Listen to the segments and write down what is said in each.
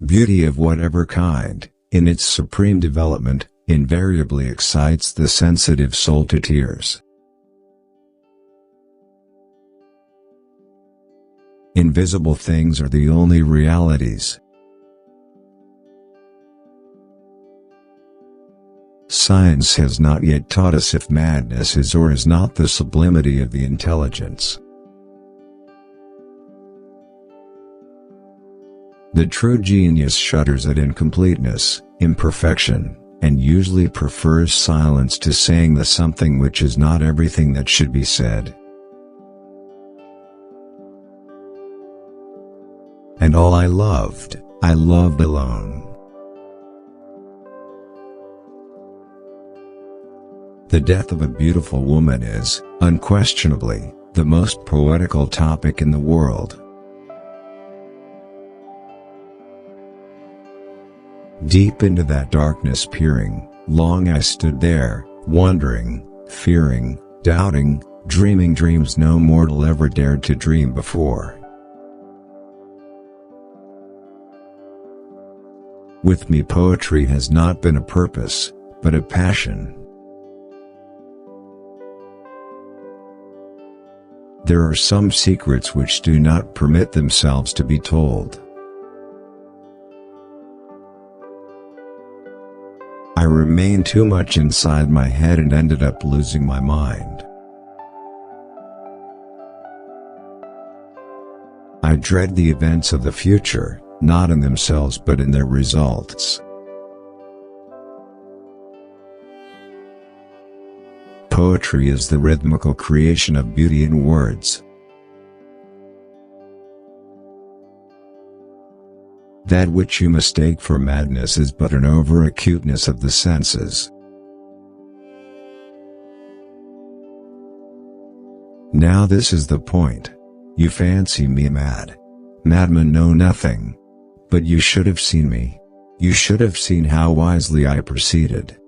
Beauty of whatever kind, in its supreme development, invariably excites the sensitive soul to tears. Invisible things are the only realities. Science has not yet taught us if madness is or is not the sublimity of the intelligence. The true genius shudders at incompleteness, imperfection, and usually prefers silence to saying the something which is not everything that should be said. And all I loved alone. The death of a beautiful woman is, unquestionably, the most poetical topic in the world. Deep into that darkness peering, long I stood there, wondering, fearing, doubting, dreaming dreams no mortal ever dared to dream before. With me poetry has not been a purpose, but a passion. There are some secrets which do not permit themselves to be told. I remained too much inside my head and ended up losing my mind. I dread the events of the future, not in themselves but in their results. Poetry is the rhythmical creation of beauty in words. That which you mistake for madness is but an over-acuteness of the senses. Now this is the point. You fancy me mad. Madmen know nothing. But you should have seen me. You should have seen how wisely I proceeded.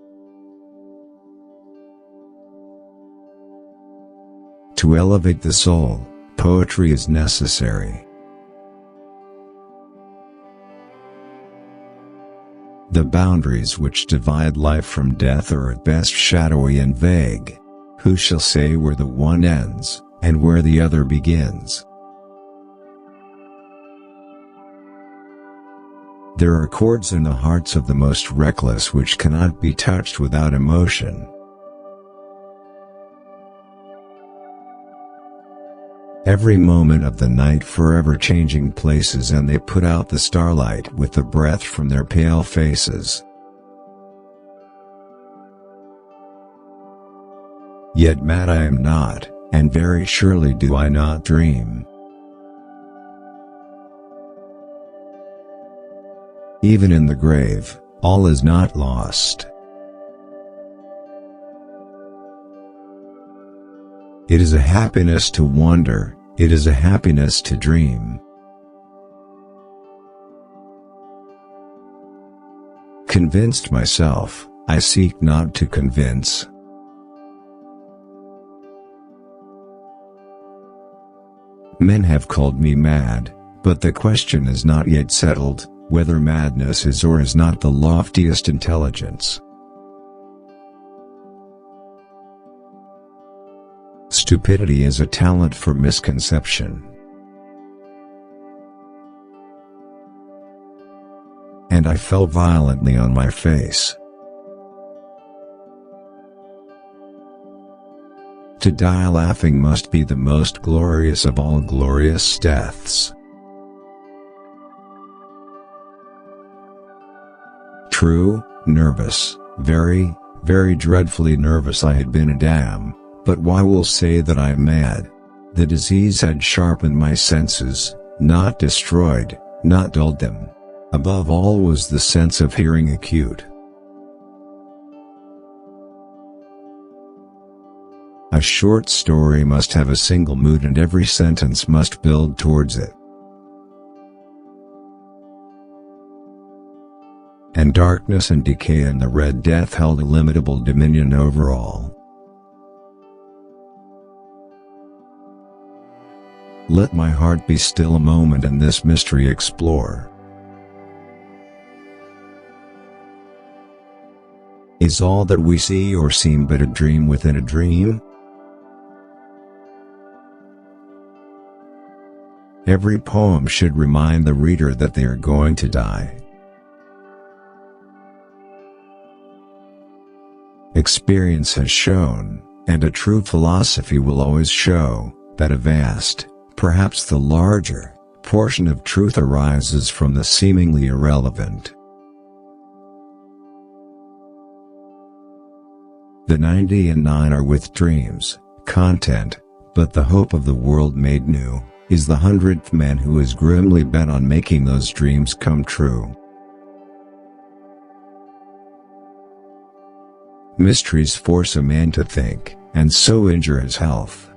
To elevate the soul, poetry is necessary. The boundaries which divide life from death are at best shadowy and vague. Who shall say where the one ends, and where the other begins? There are chords in the hearts of the most reckless which cannot be touched without emotion. Every moment of the night forever changing places, and they put out the starlight with the breath from their pale faces. Yet mad I am not, and very surely do I not dream. Even in the grave, all is not lost. It is a happiness to wonder, it is a happiness to dream. Convinced myself, I seek not to convince. Men have called me mad, but the question is not yet settled, whether madness is or is not the loftiest intelligence. Stupidity is a talent for misconception. And I fell violently on my face. To die laughing must be the most glorious of all glorious deaths. True, nervous, very, very dreadfully nervous I had been, a damn. But why will say that I am mad? The disease had sharpened my senses, not destroyed, not dulled them. Above all was the sense of hearing acute. A short story must have a single mood, and every sentence must build towards it. And darkness, and decay, and the Red Death held illimitable dominion over all. Let my heart be still a moment and this mystery explore. Is all that we see or seem but a dream within a dream? Every poem should remind the reader that they are going to die. Experience has shown, and a true philosophy will always show, that a vast, perhaps the larger, portion of truth arises from the seemingly irrelevant. The 99 are with dreams, content, but the hope of the world made new, is the 100th man who is grimly bent on making those dreams come true. Mysteries force a man to think, and so injure his health.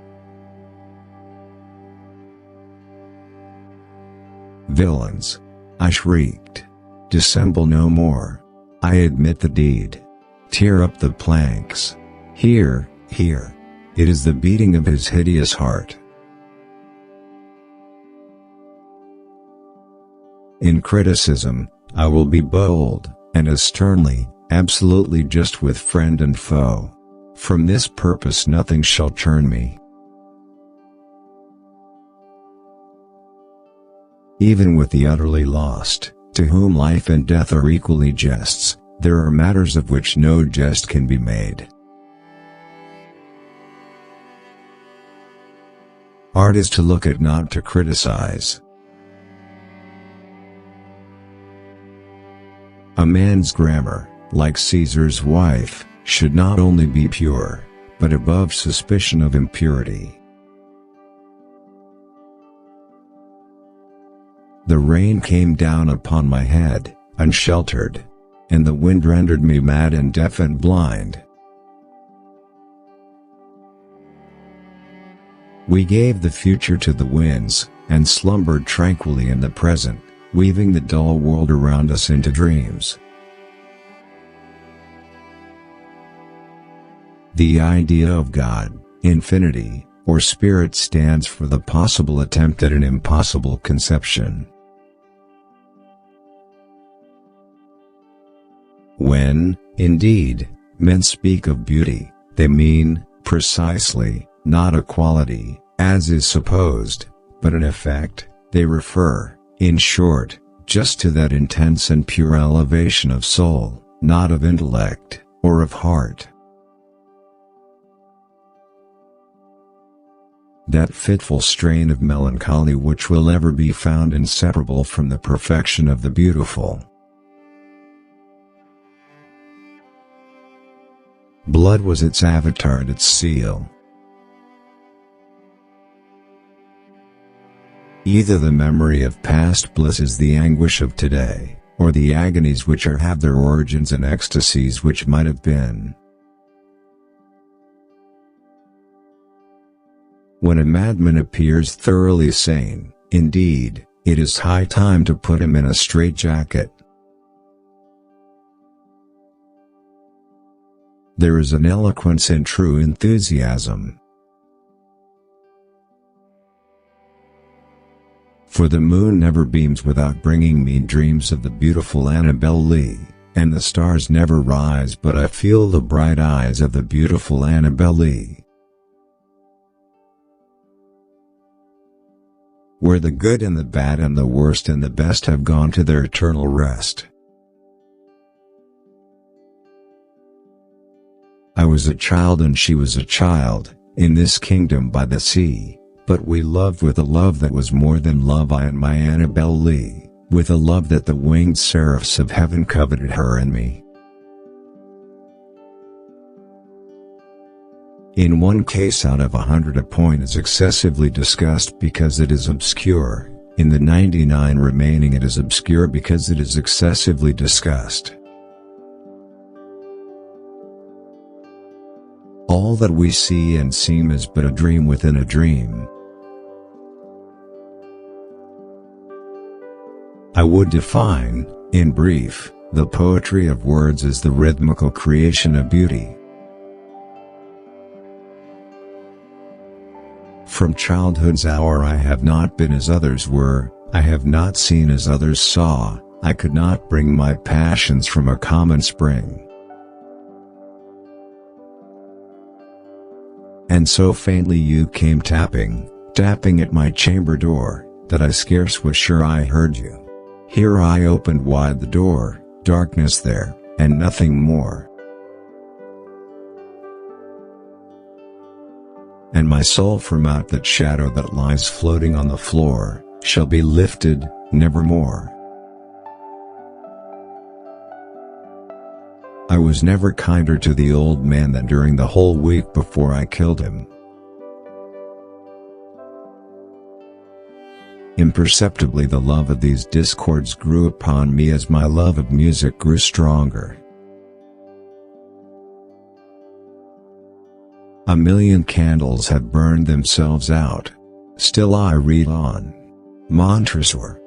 Villains! I shrieked. Dissemble no more. I admit the deed. Tear up the planks. Hear, hear. It is the beating of his hideous heart. In criticism, I will be bold, and as sternly, absolutely just with friend and foe. From this purpose nothing shall turn me. Even with the utterly lost, to whom life and death are equally jests, there are matters of which no jest can be made. Art is to look at, not to criticize. A man's grammar, like Caesar's wife, should not only be pure, but above suspicion of impurity. The rain came down upon my head, unsheltered, and the wind rendered me mad and deaf and blind. We gave the future to the winds, and slumbered tranquilly in the present, weaving the dull world around us into dreams. The idea of God, infinity, or spirit stands for the possible attempt at an impossible conception. When, indeed, men speak of beauty, they mean, precisely, not a quality, as is supposed, but an effect. They refer, in short, just to that intense and pure elevation of soul, not of intellect, or of heart. That fitful strain of melancholy which will ever be found inseparable from the perfection of the beautiful. Blood was its avatar and its seal. Either the memory of past bliss is the anguish of today, or the agonies which have their origins in ecstasies which might have been. When a madman appears thoroughly sane, indeed, it is high time to put him in a straitjacket. There is an eloquence in true enthusiasm. For the moon never beams without bringing me dreams of the beautiful Annabel Lee, and the stars never rise but I feel the bright eyes of the beautiful Annabel Lee. Where the good and the bad and the worst and the best have gone to their eternal rest. I was a child and she was a child, in this kingdom by the sea, but we loved with a love that was more than love, I and my Annabel Lee, with a love that the winged seraphs of heaven coveted her and me. In one case out of 100 a point is excessively discussed because it is obscure, in the 99 remaining it is obscure because it is excessively discussed. All that we see and seem is but a dream within a dream. I would define, in brief, the poetry of words as the rhythmical creation of beauty. From childhood's hour I have not been as others were, I have not seen as others saw, I could not bring my passions from a common spring. And so faintly you came tapping, tapping at my chamber door, that I scarce was sure I heard you. Here I opened wide the door, darkness there, and nothing more. And my soul from out that shadow that lies floating on the floor, shall be lifted, nevermore. I was never kinder to the old man than during the whole week before I killed him. Imperceptibly the love of these discords grew upon me as my love of music grew stronger. A million candles have burned themselves out. Still I read on. Montresor.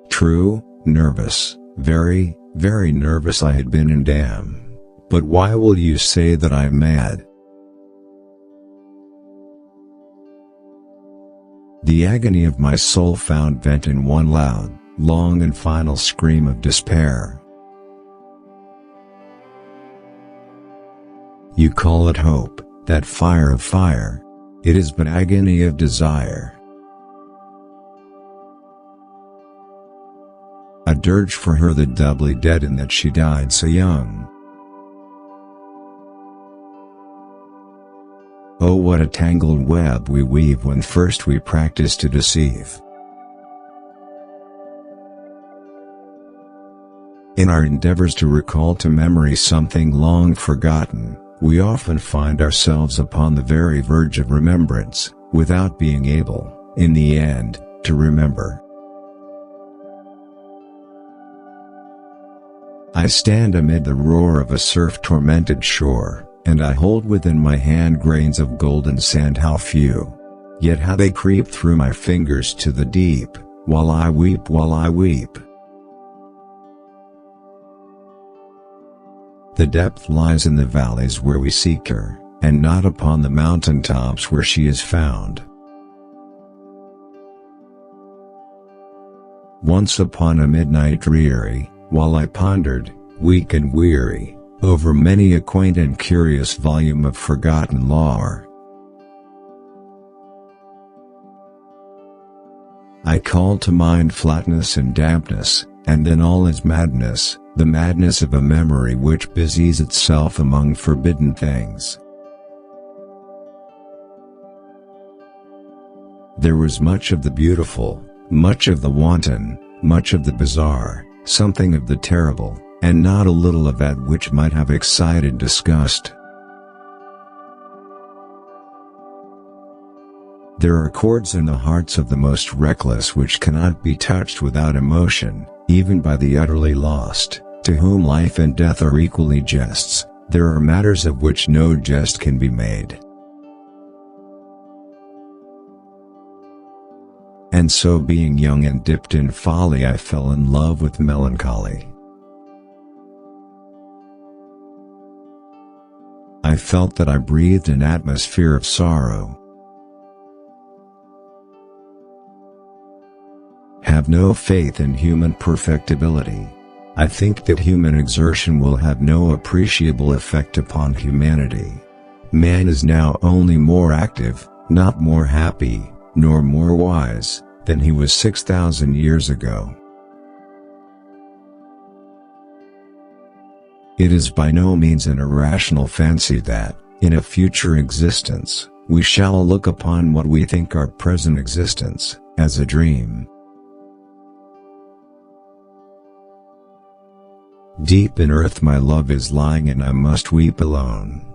True, nervous, very, very nervous I had been and am. But why will you say that I'm mad? The agony of my soul found vent in one loud, long and final scream of despair. You call it hope, that fire of fire. It is but agony of desire. A dirge for her the doubly dead in that she died so young. Oh, what a tangled web we weave when first we practice to deceive. In our endeavors to recall to memory something long forgotten, we often find ourselves upon the very verge of remembrance, without being able, in the end, to remember. I stand amid the roar of a surf-tormented shore, and I hold within my hand grains of golden sand how few. Yet how they creep through my fingers to the deep, while I weep, while I weep. The depth lies in the valleys where we seek her, and not upon the mountain tops where she is found. Once upon a midnight dreary, while I pondered, weak and weary, over many a quaint and curious volume of forgotten lore, I called to mind flatness and dampness, and then all is madness, the madness of a memory which busies itself among forbidden things. There was much of the beautiful, much of the wanton, much of the bizarre, something of the terrible, and not a little of that which might have excited disgust. There are chords in the hearts of the most reckless which cannot be touched without emotion, even by the utterly lost, to whom life and death are equally jests. There are matters of which no jest can be made. And so being young and dipped in folly I fell in love with melancholy. I felt that I breathed an atmosphere of sorrow. Have no faith in human perfectibility. I think that human exertion will have no appreciable effect upon humanity. Man is now only more active, not more happy, nor more wise, than he was 6,000 years ago. It is by no means an irrational fancy that, in a future existence, we shall look upon what we think our present existence, as a dream. Deep in earth my love is lying and I must weep alone.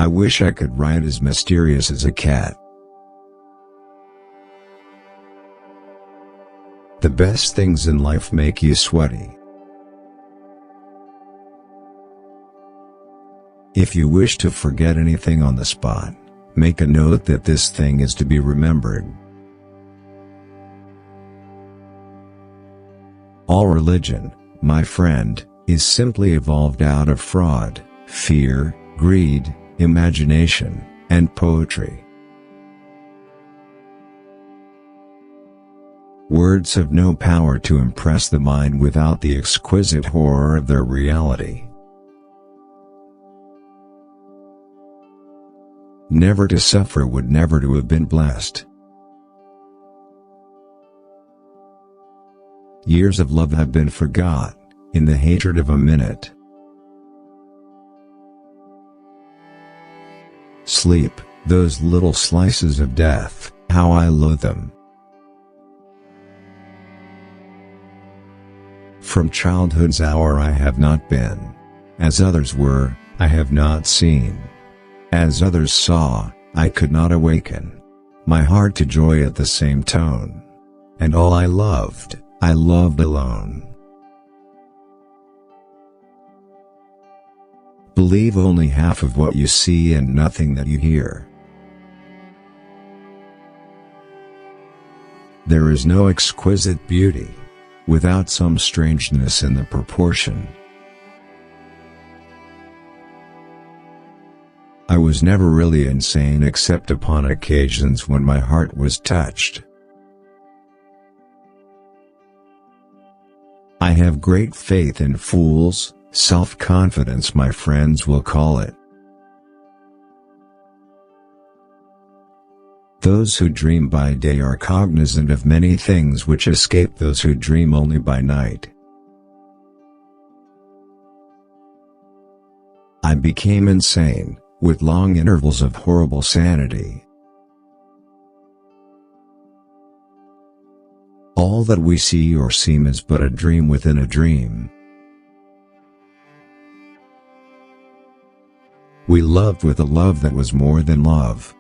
I wish I could write as mysterious as a cat. The best things in life make you sweaty. If you wish to forget anything on the spot, make a note that this thing is to be remembered. All religion, my friend, is simply evolved out of fraud, fear, greed, imagination, and poetry. Words have no power to impress the mind without the exquisite horror of their reality. Never to suffer would never to have been blessed. Years of love have been forgot, in the hatred of a minute. Sleep, those little slices of death, how I loathe them. From childhood's hour I have not been. As others were, I have not seen. As others saw, I could not awaken my heart to joy at the same tone. And all I loved alone. Believe only half of what you see and nothing that you hear. There is no exquisite beauty without some strangeness in the proportion. I was never really insane except upon occasions when my heart was touched. I have great faith in fools, self-confidence my friends will call it. Those who dream by day are cognizant of many things which escape those who dream only by night. I became insane, with long intervals of horrible sanity. All that we see or seem is but a dream within a dream. We loved with a love that was more than love.